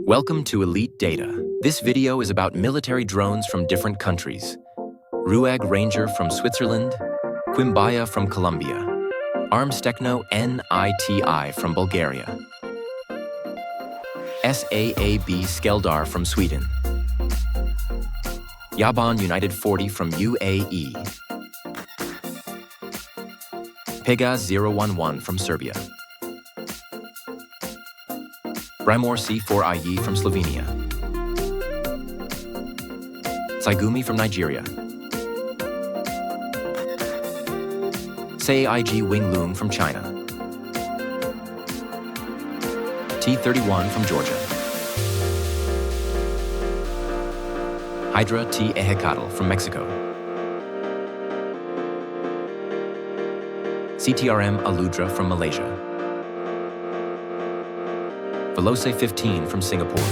Welcome to Elite Data. This video is about military drones from different countries. RUAG Ranger from Switzerland, Quimbaya from Colombia, Armstechno NITI from Bulgaria, SAAB Skeldar from Sweden, Yaban United 40 from UAE, Pegas 011 from Serbia, Brimor C4IE from Slovenia, Saigumi from Nigeria, SAIG Wing Loom from China, T-31 from Georgia, Hydra T Ehecatl from Mexico, CTRM Aludra from Malaysia, Veloce 15 from Singapore,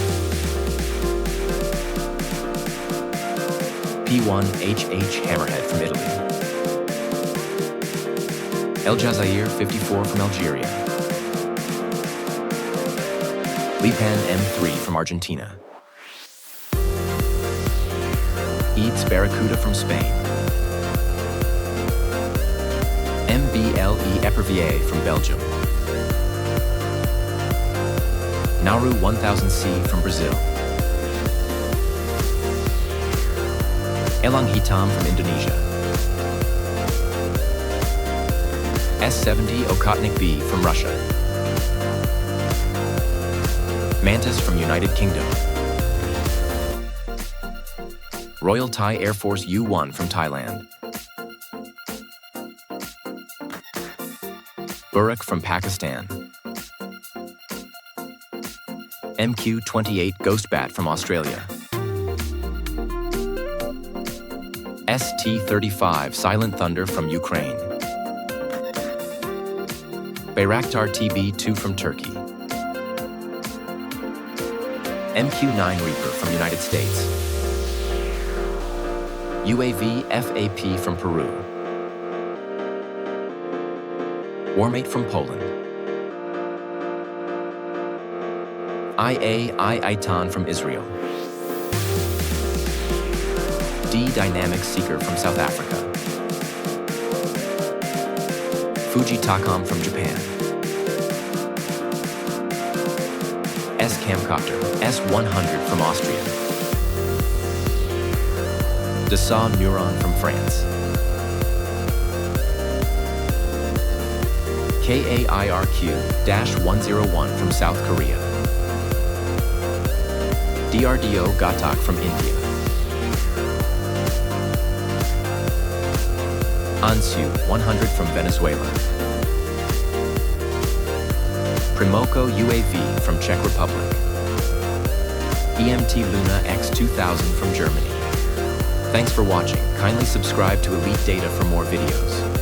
P1HH Hammerhead from Italy, El Jazair 54 from Algeria, Lipan M3 from Argentina, Eads Barracuda from Spain, MBLE Epervier from Belgium, Nauru 1000C from Brazil, Elang Hitam from Indonesia, S-70 Okotnik B from Russia, Mantis from United Kingdom, Royal Thai Air Force U-1 from Thailand, Buraq from Pakistan, MQ-28 Ghostbat from Australia, ST-35 Silent Thunder from Ukraine, Bayraktar TB-2 from Turkey, MQ-9 Reaper from United States, UAV FAP from Peru, Warmate from Poland, IA-Iton from Israel, D-Dynamic Seeker from South Africa, Fuji Takam from Japan, S-Camcopter S-100 from Austria, Dassault Neuron from France, KAIRQ-101 from South Korea, DRDO Gatak from India, Ansu 100 from Venezuela, Primoko UAV from Czech Republic, EMT Luna X2000 from Germany. Thanks for watching. Kindly subscribe to Elite Data for more videos.